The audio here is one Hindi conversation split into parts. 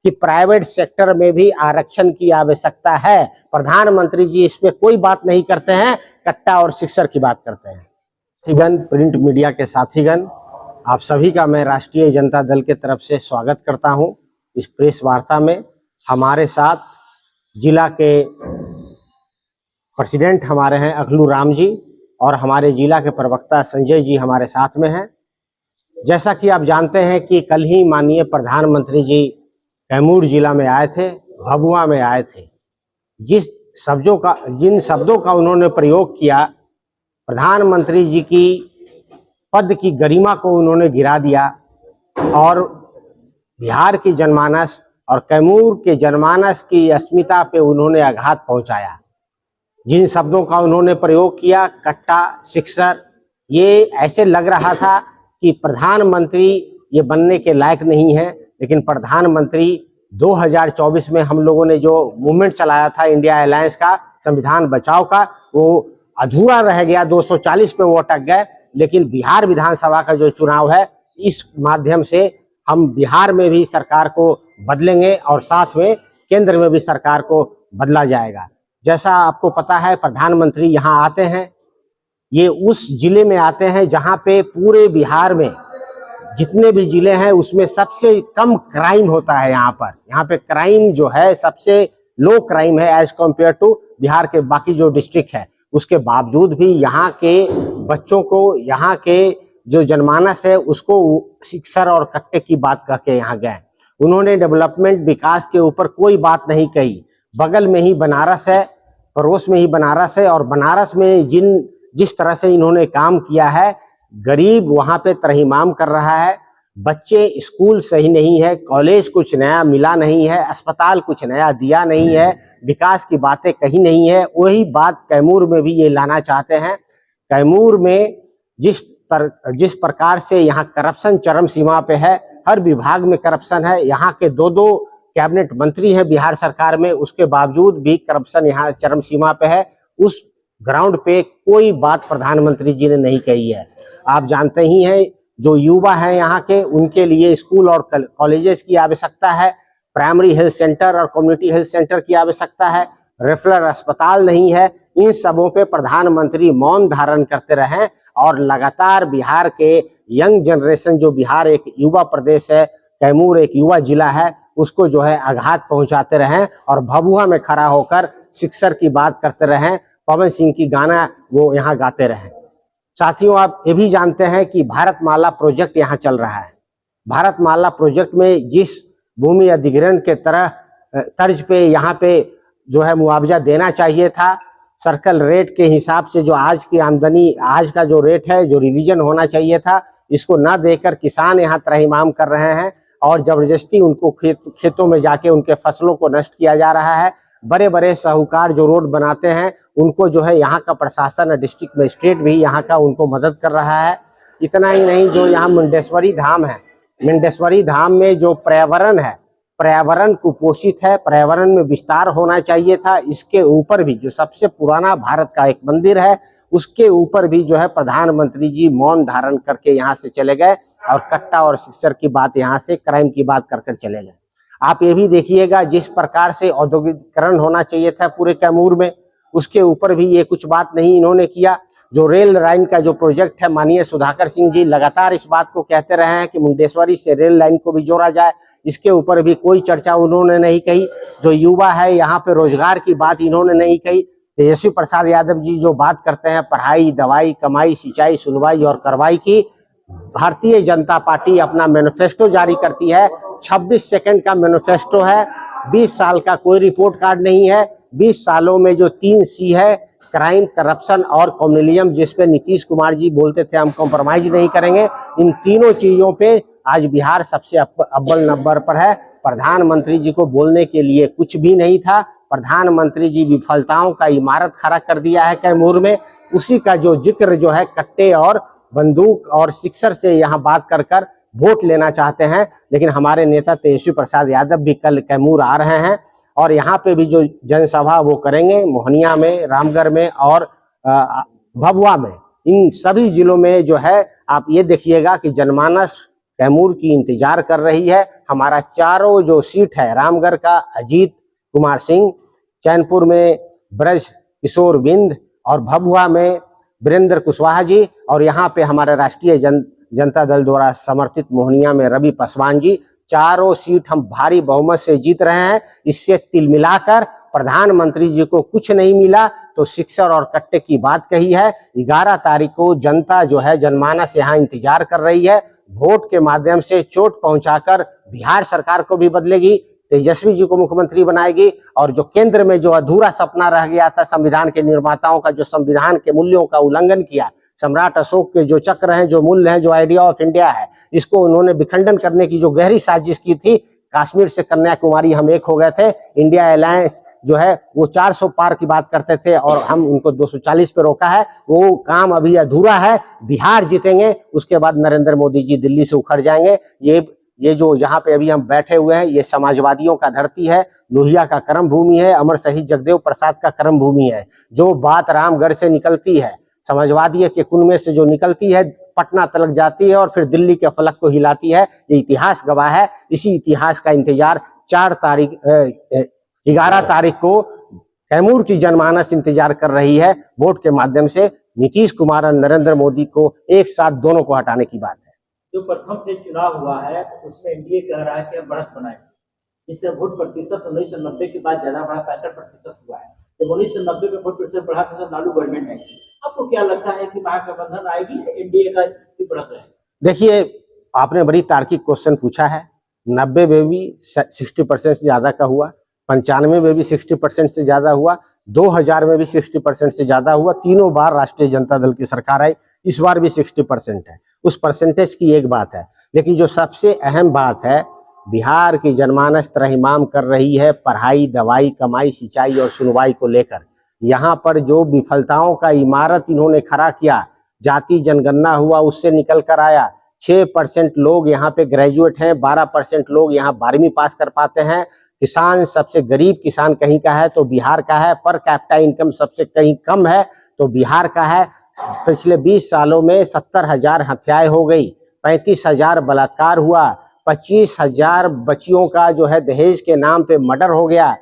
कि प्राइवेट सेक्टर में भी आरक्षण की आवश्यकता है। प्रधानमंत्री जी इस पे कोई बात नहीं करते हैं, कट्टा और सिक्सर की बात करते हैं। साथीगण, प्रिंट मीडिया के साथीगण, आप सभी का मैं राष्ट्रीय जनता दल के तरफ से स्वागत करता हूं इस प्रेस वार्ता में। हमारे साथ जिला के प्रेसिडेंट हमारे हैं अखलू राम जी और हमारे जिला के प्रवक्ता संजय जी हमारे साथ में हैं। जैसा कि आप जानते हैं कि कल ही माननीय प्रधानमंत्री जी कैमूर जिला में आए थे, भभुआ में आए थे। जिन शब्दों का उन्होंने प्रयोग किया, प्रधानमंत्री जी की पद की गरिमा को उन्होंने गिरा दिया और बिहार की जनमानस और कैमूर के जनमानस की अस्मिता पे उन्होंने आघात पहुंचाया। जिन शब्दों का उन्होंने प्रयोग किया, कट्टा, सिक्सर, ये ऐसे लग रहा था कि प्रधानमंत्री ये बनने के लायक नहीं है। लेकिन प्रधानमंत्री 2024 में हम लोगों ने जो मूवमेंट चलाया था इंडिया अलायंस का, संविधान बचाओ का, वो अधूरा रह गया, 240 पे वो अटक गए। लेकिन बिहार विधानसभा का जो चुनाव है, इस माध्यम से हम बिहार में भी सरकार को बदलेंगे और साथ में केंद्र में भी सरकार को बदला जाएगा। जैसा आपको पता है, प्रधानमंत्री यहाँ आते हैं, ये उस जिले में आते हैं जहाँ पे पूरे बिहार में जितने भी जिले हैं उसमें सबसे कम क्राइम होता है। यहाँ पे क्राइम जो है सबसे लो क्राइम है एज कम्पेयर टू बिहार के बाकी जो डिस्ट्रिक्ट है। उसके बावजूद भी यहाँ के बच्चों को, यहाँ के जो जनमानस है उसको सिक्सर और कट्टे की बात कह के यहाँ गए। उन्होंने डेवलपमेंट, विकास के ऊपर कोई बात नहीं कही। बगल में ही बनारस है, पड़ोस में ही बनारस है, और बनारस में जिस तरह से इन्होंने काम किया है, गरीब वहां पे त्रहिमाम कर रहा है। बच्चे, स्कूल सही नहीं है, कॉलेज कुछ नया मिला नहीं है, अस्पताल कुछ नया दिया नहीं है, विकास की बातें कहीं नहीं है। वही बात कैमूर में भी ये लाना चाहते हैं। कैमूर में जिस प्रकार से यहाँ करप्शन चरम सीमा पे है, हर विभाग में करप्शन है। यहाँ के दो कैबिनेट मंत्री हैं बिहार सरकार में, उसके बावजूद भी करप्शन यहाँ चरम सीमा पे है। उस ग्राउंड पे कोई बात प्रधानमंत्री जी ने नहीं कही है। आप जानते ही हैं, जो युवा हैं यहाँ के, उनके लिए स्कूल और कॉलेजेस की आवश्यकता है, प्राइमरी हेल्थ सेंटर और कम्युनिटी हेल्थ सेंटर की आवश्यकता है, रेफरल अस्पताल नहीं है। इन सबों पे प्रधानमंत्री मौन धारण करते रहें और लगातार बिहार के यंग जनरेशन, जो बिहार एक युवा प्रदेश है, कैमूर एक युवा जिला है, उसको जो है आघात पहुंचाते रहें और भभुआ में खड़ा होकर सिक्सर की बात करते रहें, पवन सिंह की गाना वो यहाँ गाते रहें। साथियों, आप ये भी जानते हैं कि भारतमाला प्रोजेक्ट यहाँ चल रहा है। भारतमाला प्रोजेक्ट में जिस भूमि अधिग्रहण के तर्ज पे यहाँ पे जो है मुआवजा देना चाहिए था, सर्कल रेट के हिसाब से जो आज की आमदनी, आज का जो रेट है, जो रिवीजन होना चाहिए था, इसको ना देकर किसान यहाँ त्रहिमाम कर रहे हैं और जबरदस्ती उनको खेतों में जाके उनके फसलों को नष्ट किया जा रहा है। बड़े बड़े साहूकार जो रोड बनाते हैं, उनको जो है यहाँ का प्रशासन, डिस्ट्रिक्ट मजिस्ट्रेट भी यहाँ का उनको मदद कर रहा है। इतना ही नहीं, जो यहाँ मुंडेश्वरी धाम है, मुंडेश्वरी धाम में जो पर्यावरण है, पर्यावरण कुपोषित है, पर्यावरण में विस्तार होना चाहिए था। इसके ऊपर भी जो सबसे पुराना भारत का एक मंदिर है, उसके ऊपर भी जो है प्रधानमंत्री जी मौन धारण करके यहाँ से चले गए और कट्टा और सिक्सर की बात, यहाँ से क्राइम की बात कर चले गए। आप ये भी देखिएगा, जिस प्रकार से औद्योगिकरण होना चाहिए था पूरे कैमूर में, उसके ऊपर भी ये कुछ बात नहीं इन्होंने किया। जो रेल लाइन का जो प्रोजेक्ट है, माननीय सुधाकर सिंह जी लगातार इस बात को कहते रहे हैं कि मुंडेश्वरी से रेल लाइन को भी जोड़ा जाए, इसके ऊपर भी कोई चर्चा उन्होंने नहीं कही। जो युवा है यहाँ पे, रोजगार की बात इन्होंने नहीं कही। तेजस्वी प्रसाद यादव जी जो बात करते हैं पढ़ाई, दवाई, कमाई, सिंचाई, सुनवाई और कार्रवाई की, भारतीय जनता पार्टी अपना मैनिफेस्टो जारी करती है। 26 सेकंड का मैनिफेस्टो है, 20 साल का कोई रिपोर्ट कार्ड नहीं है। 20 सालों में जो 3 C है, क्राइम, करप्शन और कम्युनलिज्म, जिसपे नीतीश कुमार जी बोलते थे हम कॉम्प्रोमाइज नहीं करेंगे, इन तीनों चीजों पे आज बिहार सबसे अव्वल नंबर पर है। प्रधानमंत्री जी को बोलने के लिए कुछ भी नहीं था। प्रधानमंत्री जी विफलताओं का इमारत खड़ा कर दिया है कैमूर में। उसी का जो जिक्र जो है कट्टे और बंदूक और सिक्सर से यहाँ बात कर वोट लेना चाहते हैं। लेकिन हमारे नेता तेजस्वी प्रसाद यादव भी कल कैमूर आ रहे हैं और यहाँ पे भी जो जनसभा वो करेंगे, मोहनिया में, रामगढ़ में और भभुआ में। इन सभी जिलों में जो है आप ये देखिएगा कि जनमानस कैमूर की इंतजार कर रही है। हमारा चारों जो सीट है, रामगढ़ का अजीत कुमार सिंह, चैनपुर में ब्रज किशोर बिंद और भभुआ में वीरेंद्र कुशवाहा जी, और यहाँ पे हमारे राष्ट्रीय जनता दल द्वारा समर्थित मोहनिया में रवि पासवान जी, चारों सीट हम भारी बहुमत से जीत रहे हैं। इससे तिल मिलाकर प्रधानमंत्री जी को कुछ नहीं मिला तो सिक्सर और कट्टे की बात कही है। 11 तारीख को जनता जो है, जनमानस यहाँ इंतजार कर रही है। वोट के माध्यम से चोट पहुंचाकर बिहार सरकार को भी बदलेगी, तेजस्वी जी को मुख्यमंत्री बनाएगी, और जो केंद्र में जो अधूरा सपना रह गया था संविधान के निर्माताओं का, जो संविधान के मूल्यों का उल्लंघन किया, सम्राट अशोक के जो चक्र हैं, जो मूल्य हैं, जो आइडिया ऑफ इंडिया है, इसको उन्होंने विखंडन करने की जो गहरी साजिश की थी। कश्मीर से कन्याकुमारी हम एक हो गए थे। इंडिया अलायंस जो है वो 400 पार की बात करते थे और हम उनको 240 पे रोका है। वो काम अभी अधूरा है। बिहार जीतेंगे, उसके बाद नरेंद्र मोदी जी दिल्ली से उखड़ जाएंगे। ये जो यहाँ पे अभी हम बैठे हुए हैं, ये समाजवादियों का धरती है, लोहिया का कर्म भूमि है, अमर शहीद जगदेव प्रसाद का कर्म भूमि है। जो बात रामगढ़ से निकलती है, समाजवादी के कुनबे से जो निकलती है, पटना तलक जाती है और फिर दिल्ली के फलक को हिलाती है। ये इतिहास गवाह है। इसी इतिहास का इंतजार 11 तारीख को कैमूर की जनमानस इंतजार कर रही है। वोट के माध्यम से नीतीश कुमार और नरेंद्र मोदी को एक साथ दोनों को हटाने की बात है। जो प्रथम फेज चुनाव हुआ है उसमें एनडीए कह रहा है कि बढ़त बनाए, जिससे वोट प्रतिशत 1990 के बाद ज्यादा बढ़ा, 65% हुआ है। जब 1990 में वोट प्रतिशत बढ़ा था तो लालू गवर्नमेंट आई थी। आपको क्या लगता है कि महागठबंधन आएगी, एनडीए का बढ़त रहेगा? देखिए, आपने बड़ी तार्किक क्वेश्चन पूछा है। 90 में भी 60% से ज्यादा का हुआ, 95 में भी 60% से ज्यादा हुआ, 2000 में भी 60% से ज्यादा हुआ। तीनों बार राष्ट्रीय जनता दल की सरकार आई, इस बार भी 60% है। उस परसेंटेज की एक बात है, लेकिन जो सबसे अहम बात है, बिहार की जनमानस त्रहिमाम कर रही है पढ़ाई, दवाई, कमाई, सिंचाई और सुनवाई को लेकर। यहाँ पर जो विफलताओं का इमारत इन्होंने खड़ा किया, जाति जनगणना हुआ, उससे निकल कर आया। 6% लोग यहाँ पे ग्रेजुएट हैं, 12% लोग यहाँ 12वीं पास कर पाते हैं। किसान, सबसे गरीब किसान कहीं का है तो बिहार का है। पर कैपिटा इनकम सबसे कहीं कम है तो बिहार का है। पिछले 20 सालों में 70,000 हत्याएं हो गई, 35,000 बलात्कार हुआ, 25,000 बच्चियों का जो है दहेज के नाम पे मर्डर हो गया,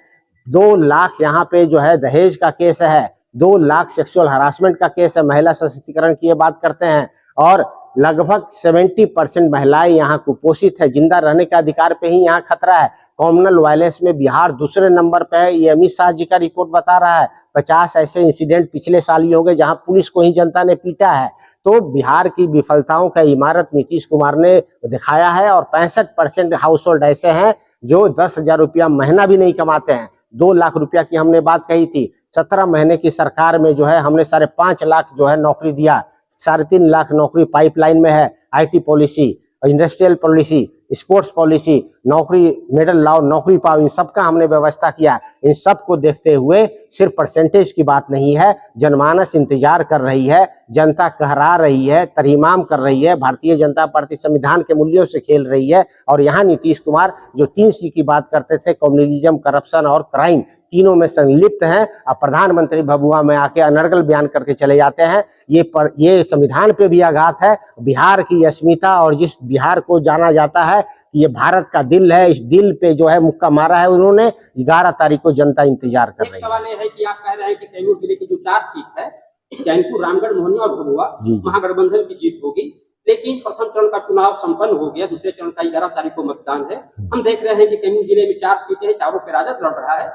2 लाख यहाँ पे जो है दहेज का केस है, 2 लाख सेक्सुअल हरासमेंट का केस है। महिला सशक्तिकरण की ये बात करते हैं, और लगभग 70% महिलाएं यहाँ कुपोषित है। जिंदा रहने के अधिकार पे ही यहाँ खतरा है। कॉमनल वायलेंस में बिहार दूसरे नंबर पे है, ये अमित शाह जी का रिपोर्ट बता रहा है। 50 ऐसे इंसिडेंट पिछले साल ही हो गए जहां पुलिस को ही जनता ने पीटा है। तो बिहार की विफलताओं का इमारत नीतीश कुमार ने दिखाया है। और 65% हाउस होल्ड ऐसे हैं जो 10,000 रुपया महीना भी नहीं कमाते हैं। 2 लाख रुपया की हमने बात कही थी। 17 महीने की सरकार में जो है हमने 5.5 लाख जो है नौकरी दिया, 3.5 लाख नौकरी पाइपलाइन में है। IT policy, industrial policy, sports policy, नौकरी, मेडल लाओ, नौकरी पाओ, इन सब का हमने व्यवस्था किया। इन सब को देखते हुए सिर्फ परसेंटेज की बात नहीं है, जनमानस इंतजार कर रही है, जनता कहरा रही है, तरीमाम कर रही है। भारतीय जनता पार्टी संविधान के मूल्यों से खेल रही है। और यहाँ नीतीश कुमार जो 3C की बात करते थे, कम्युनलिज्म, करप्शन और क्राइम, तीनों में संलिप्त हैं। अब प्रधानमंत्री भभुआ में आके अनर्गल बयान करके चले जाते हैं। ये संविधान पे भी आघात है, बिहार की अस्मिता, और जिस बिहार को जाना जाता है कि ये भारत का दिल है, इस दिल पे जो है मुक्का मारा है उन्होंने। 11 तारीख को जनता इंतजार कर रही है। सवाल ये है कि आप कह रहे हैं कि कैमूर जिले की जो 4 सीट है, चैनपुर, रामगढ़, मोहनिया और भभुआ, महागठबंधन की जीत होगी। लेकिन प्रथम चरण का चुनाव संपन्न हो गया, दूसरे चरण का 11 तारीख को मतदान है। हम देख रहे हैं कि कैमूर जिले में 4 सीटें हैं, चारों पे राजद लड़ रहा है।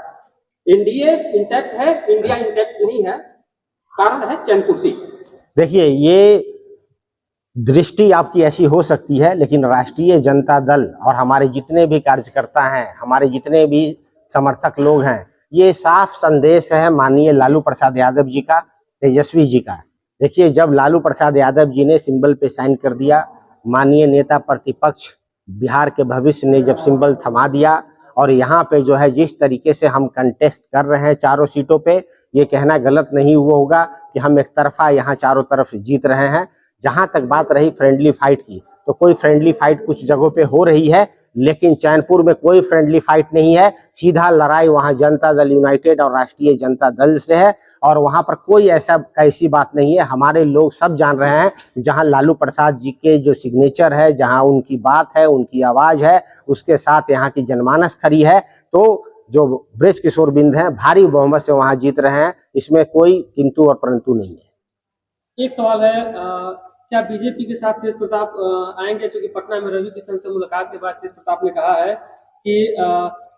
एनडीए इंटैक्ट है, इंडिया इंटैक्ट नहीं है। कारण है चैनपुर सीट। देखिए, ये दृष्टि आपकी ऐसी हो सकती है, लेकिन राष्ट्रीय जनता दल और हमारे जितने भी कार्यकर्ता हैं, हमारे जितने भी समर्थक लोग हैं, ये साफ संदेश है माननीय लालू प्रसाद यादव जी का, तेजस्वी जी का। देखिए, जब लालू प्रसाद यादव जी ने सिंबल पे साइन कर दिया, माननीय नेता प्रतिपक्ष बिहार के भविष्य ने जब सिंबल थमा दिया, और यहाँ पे जो है जिस तरीके से हम कंटेस्ट कर रहे हैं चारों सीटों पे, ये कहना गलत नहीं हुआ होगा कि हम एक तरफा यहाँ चारों तरफ जीत रहे हैं। जहां तक बात रही फ्रेंडली फाइट की, तो कोई फ्रेंडली फाइट कुछ जगहों पे हो रही है, लेकिन चैनपुर में कोई फ्रेंडली फाइट नहीं है। सीधा लड़ाई वहां जनता दल यूनाइटेड और राष्ट्रीय जनता दल से है, और वहां पर कोई ऐसी बात नहीं है। हमारे लोग सब जान रहे हैं, जहां लालू प्रसाद जी के जो सिग्नेचर है, जहां उनकी बात है, उनकी आवाज है, उसके साथ यहाँ की जनमानस खड़ी है, तो जो ब्रज किशोर बिंद हैं भारी बहुमत से वहां जीत रहे हैं। इसमें कोई किंतु और परंतु नहीं है। एक सवाल है, क्या बीजेपी के साथ तेज प्रताप आएंगे? क्योंकि पटना में रवि किशन से मुलाकात के बाद तेज प्रताप ने कहा है कि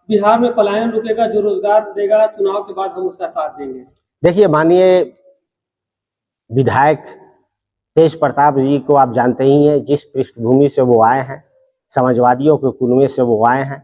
बिहार में पलायन रुकेगा, जो रोजगार देगा चुनाव के बाद हम उसका साथ देंगे। देखिए, माननीय विधायक तेज प्रताप जी को आप जानते ही हैं, जिस पृष्ठभूमि से वो आए हैं, समाजवादियों के कुनबे से वो आए हैं,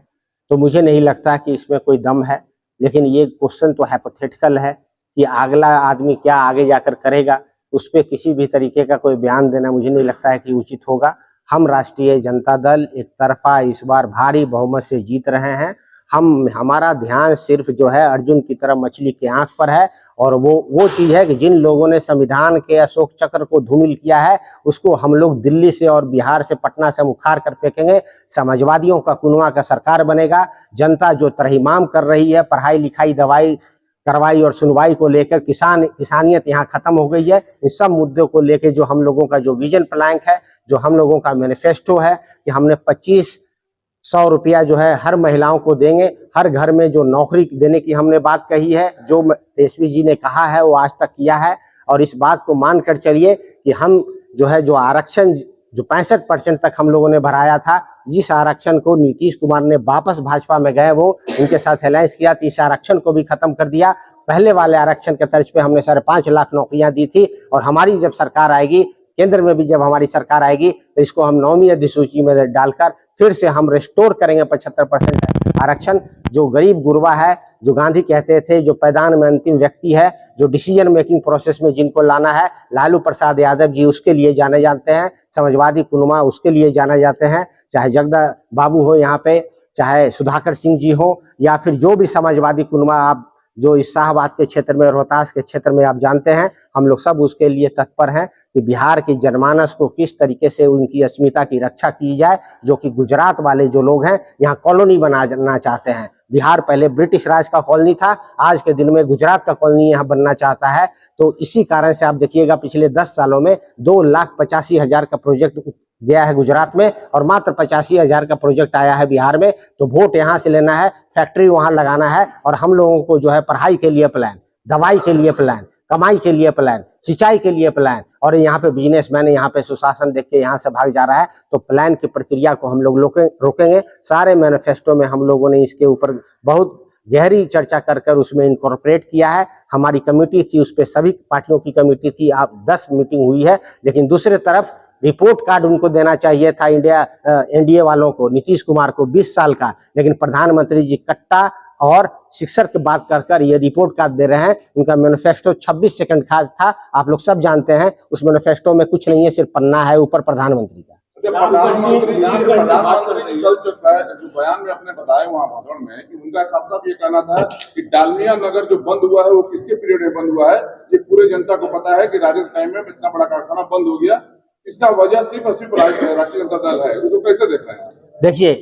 तो मुझे नहीं लगता कि इसमें कोई दम है। लेकिन ये क्वेश्चन तो हाइपोथेटिकल है कि अगला आदमी क्या आगे जाकर करेगा, उस पर किसी भी तरीके का कोई बयान देना मुझे नहीं लगता है कि उचित होगा। हम राष्ट्रीय जनता दल एक तरफा इस बार भारी बहुमत से जीत रहे हैं। हमारा ध्यान सिर्फ जो है अर्जुन की तरह मछली के आंख पर है, और वो चीज है कि जिन लोगों ने संविधान के अशोक चक्र को धूमिल किया है, उसको हम लोग दिल्ली से और बिहार से, पटना से उखाड़ कर फेंकेंगे। समाजवादियों का कुनवा का सरकार बनेगा। जनता जो तरहीमाम कर रही है, पढ़ाई लिखाई, दवाई कार्रवाई और सुनवाई को लेकर, किसानियत यहाँ खत्म हो गई है, इन सब मुद्दों को लेकर जो हम लोगों का जो विजन प्लैंक है, जो हम लोगों का मैनिफेस्टो है कि हमने 2500 रुपया जो है हर महिलाओं को देंगे, हर घर में जो नौकरी देने की हमने बात कही है, जो तेजस्वी जी ने कहा है वो आज तक किया है। और इस बात को मानकर चलिए कि हम जो है जो आरक्षण जो 65% तक हम लोगों ने बढ़ाया था, जिस आरक्षण को नीतीश कुमार ने वापस भाजपा में गए, वो इनके साथ अलायंस किया, तो इस आरक्षण को भी खत्म कर दिया। पहले वाले आरक्षण के तर्ज पे हमने 5.5 लाख नौकरियां दी थी, और हमारी जब सरकार आएगी, केंद्र में भी जब हमारी सरकार आएगी, तो इसको हम 9वीं अधिसूची में डालकर फिर से हम रिस्टोर करेंगे 75% आरक्षण। जो गरीब गुरबा है, जो गांधी कहते थे, जो पैदान में अंतिम व्यक्ति है, जो डिसीजन मेकिंग प्रोसेस में जिनको लाना है, लालू प्रसाद यादव जी उसके लिए जाने जाते हैं, समाजवादी कुनबा उसके लिए जाने जाते हैं, चाहे जगदा बाबू हो यहाँ पे, चाहे सुधाकर सिंह जी हो, या फिर जो भी समाजवादी कुनबा आप जो इस शाहबाद के क्षेत्र में, रोहतास के क्षेत्र में आप जानते हैं, हम लोग सब उसके लिए तत्पर हैं कि बिहार की जनमानस को किस तरीके से उनकी अस्मिता की रक्षा की जाए। जो कि गुजरात वाले जो लोग हैं, यहाँ कॉलोनी बनाना चाहते हैं। बिहार पहले ब्रिटिश राज का कॉलोनी था, आज के दिन में गुजरात का कॉलोनी यहाँ बनना चाहता है। तो इसी कारण से आप देखिएगा, पिछले 10 सालों में 2,85,000 का प्रोजेक्ट गया है गुजरात में, और मात्र 85,000 का प्रोजेक्ट आया है बिहार में। तो वोट यहाँ से लेना है, फैक्ट्री वहां लगाना है, और हम लोगों को जो है पढ़ाई के लिए प्लान, दवाई के लिए प्लान, कमाई के लिए प्लान, सिंचाई के लिए प्लान, और यहाँ पे बिजनेसमैन यहाँ पे सुशासन देख के यहाँ से भाग जा रहा है। तो प्लान की प्रक्रिया को हम लोग रोकेंगे। सारे मैनिफेस्टो में हम लोगों ने इसके ऊपर बहुत गहरी चर्चा कर उसमें इनकॉर्पोरेट किया है। हमारी कमेटी थी, उस पर सभी पार्टियों की कमेटी थी, आप 10 मीटिंग हुई है। लेकिन दूसरे तरफ रिपोर्ट कार्ड उनको देना चाहिए था एनडीए वालों को, नीतीश कुमार को 20 साल का, लेकिन प्रधानमंत्री जी कट्टा और शिक्षक की बात कर ये रिपोर्ट कार्ड दे रहे हैं। उनका मैनिफेस्टो 26 सेकंड का था, आप लोग सब जानते हैं। उस मैनिफेस्टो में कुछ नहीं है, सिर्फ पन्ना है ऊपर प्रधानमंत्री का। प्रधानमंत्री कल जो बयान में अपने बताए वहाँ भाषण में कि उनका साफ साफ ये कहना था कि डालमिया नगर जो बंद हुआ है वो किसके पीरियड में बंद हुआ है, ये पूरे जनता को पता है कि राजद टाइम में इतना बड़ा कारखाना बंद हो गया। इसका वजह सिर्फ और सिर्फ राष्ट्रीय जनता दल है। उसको कैसे देख रहे हैं? देखिए,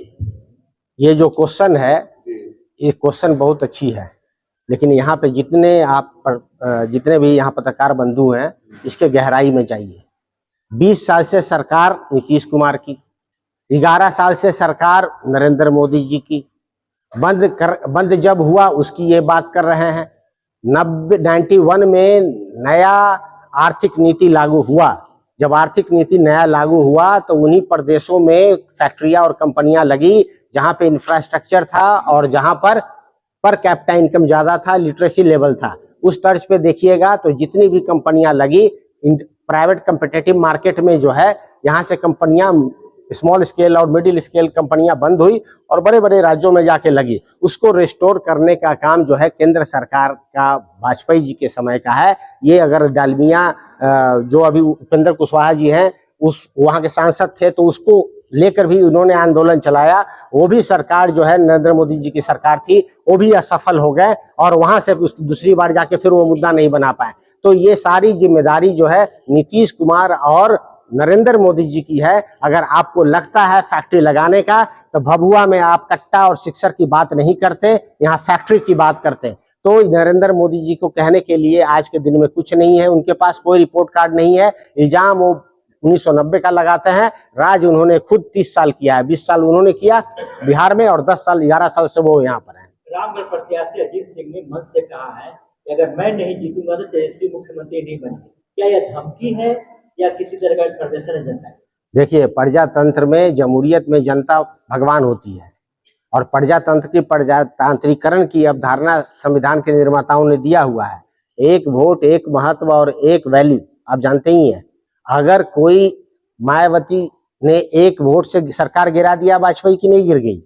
ये जो क्वेश्चन है, ये क्वेश्चन बहुत अच्छी है, लेकिन यहाँ पे जितने भी यहाँ पत्रकार बंधु हैं, इसके गहराई में जाइए। 20 साल से सरकार नीतीश कुमार की, 11 साल से सरकार नरेंद्र मोदी जी की, बंद जब हुआ उसकी ये बात कर रहे हैं। 91 में नया आर्थिक नीति लागू हुआ। जब आर्थिक नीति नया लागू हुआ तो उन्हीं प्रदेशों में फैक्ट्रियां और कंपनियां लगी जहां पे इंफ्रास्ट्रक्चर था और जहां पर कैपिटा इनकम ज्यादा था, लिटरेसी लेवल था। उस तर्ज पे देखिएगा तो जितनी भी कंपनियां लगी, प्राइवेट कम्पिटिटिव मार्केट में जो है, यहाँ से कंपनियां स्मॉल स्केल और मिडिल स्केल कंपनियां बंद हुई और बड़े बड़े राज्यों में जाके लगी। उसको रिस्टोर करने का काम जो है केंद्र सरकार का, वाजपेयी जी के समय का है। ये अगर डालमिया जो अभी उपेंद्र कुशवाहा जी हैं, उस वहाँ के सांसद थे, तो उसको लेकर भी उन्होंने आंदोलन चलाया। वो भी सरकार जो है नरेंद्र मोदी जी की सरकार थी, वो भी असफल हो गए और वहां से दूसरी बार जाके फिर वो मुद्दा नहीं बना पाए। तो ये सारी जिम्मेदारी जो है नीतीश कुमार और नरेंद्र मोदी जी की है। अगर आपको लगता है फैक्ट्री लगाने का, तो भभुआ में आप कट्टा और सिक्सर की बात नहीं करते, यहाँ फैक्ट्री की बात करते। तो नरेंद्र मोदी जी को कहने के लिए आज के दिन में कुछ नहीं है, उनके पास कोई रिपोर्ट कार्ड नहीं है। इल्जाम वो 1990 का लगाते हैं, राज उन्होंने खुद 30 साल किया है, 20 साल उन्होंने किया बिहार में और 10 साल 11 साल से वो यहाँ पर है। रामगढ़ प्रत्याशी अजीत सिंह ने मंच से कहा है कि अगर मैं नहीं जीतूंगा तो तेजस्वी मुख्यमंत्री नहीं बनेंगे। क्या यह धमकी है या किसी तरह का प्रदर्शन है जनता? देखिए, प्रजातंत्र में, जमहूरियत में जनता भगवान होती है और प्रजातंत्र की प्रजातांत्रिकरण की अवधारणा संविधान के निर्माताओं ने दिया हुआ है। एक वोट, एक महत्व और एक वैल्यू, आप जानते ही हैं। अगर कोई मायावती ने एक वोट से सरकार गिरा दिया, वाजपेयी की नहीं गिर गई।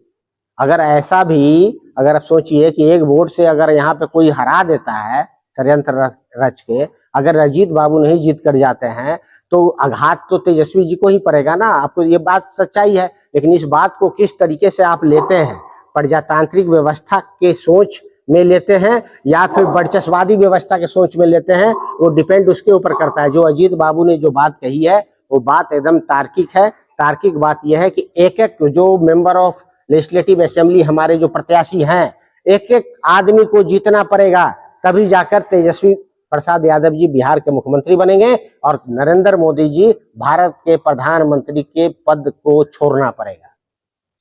अगर ऐसा भी, अगर आप सोचिए कि एक वोट से अगर यहाँ पे कोई हरा देता है षड्यंत्र रच के, अगर अजीत बाबू नहीं जीत कर जाते हैं तो आघात तो तेजस्वी जी को ही पड़ेगा ना। आपको ये बात सच्चाई है, लेकिन इस बात को किस तरीके से आप लेते हैं, प्रजातांत्रिक व्यवस्था के सोच में लेते हैं या फिर वर्चस्ववादी व्यवस्था के सोच में लेते हैं, वो डिपेंड उसके ऊपर करता है। जो अजीत बाबू ने जो बात कही है वो बात एकदम तार्किक है। तार्किक बात यह है कि एक एक जो मेंबर ऑफ लेजिस्लेटिव असेंबली हमारे जो प्रत्याशी हैं, एक एक आदमी को जीतना पड़ेगा, तभी जाकर तेजस्वी प्रसाद यादव जी बिहार के मुख्यमंत्री बनेंगे और नरेंद्र मोदी जी भारत के प्रधानमंत्री के पद को छोड़ना पड़ेगा।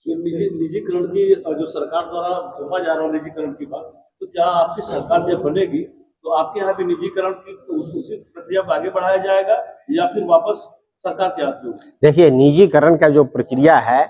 निजीकरण की जो सरकार द्वारा थोपा जा रहा है निजीकरण की बात, तो क्या आपकी सरकार जब बनेगी तो आपके यहाँ भी निजीकरण की उसी प्रक्रिया को आगे बढ़ाया जाएगा या फिर वापस सरकार के हाथ में? देखिए, निजीकरण का जो प्रक्रिया है,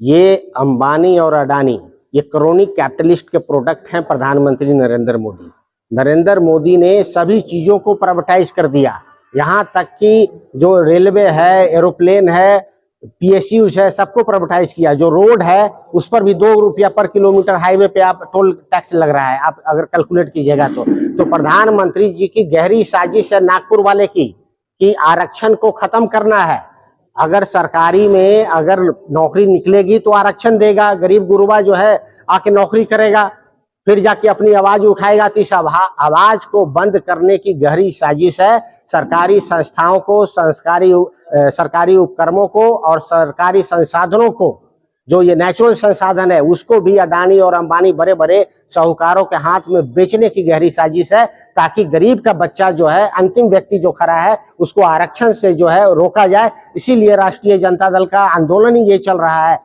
ये अंबानी और अडानी, ये क्रोनिक कैपिटलिस्ट के प्रोडक्ट हैं प्रधानमंत्री नरेंद्र मोदी। नरेंद्र मोदी ने सभी चीजों को प्राइवेटाइज कर दिया, यहाँ तक कि जो रेलवे है, एरोप्लेन है, PSUs है, सबको प्राइवेटाइज किया। जो रोड है उस पर भी 2 रुपया पर किलोमीटर हाईवे पे आप टोल टैक्स लग रहा है, आप अगर कैलकुलेट कीजिएगा तो प्रधानमंत्री जी की गहरी साजिश है नागपुर वाले की कि आरक्षण को खत्म करना है। अगर सरकारी में अगर नौकरी निकलेगी तो आरक्षण देगा, गरीब गुरुबा जो है आके नौकरी करेगा, फिर जाके अपनी आवाज उठाएगा। तो इस आवाज को बंद करने की गहरी साजिश है। सरकारी संस्थाओं को, सरकारी उपक्रमों को और सरकारी संसाधनों को, जो ये नेचुरल संसाधन है, उसको भी अडानी और अंबानी बड़े बड़े साहूकारों के हाथ में बेचने की गहरी साजिश है, ताकि गरीब का बच्चा जो है, अंतिम व्यक्ति जो खड़ा है, उसको आरक्षण से जो है रोका जाए। इसीलिए राष्ट्रीय जनता दल का आंदोलन ही ये चल रहा है।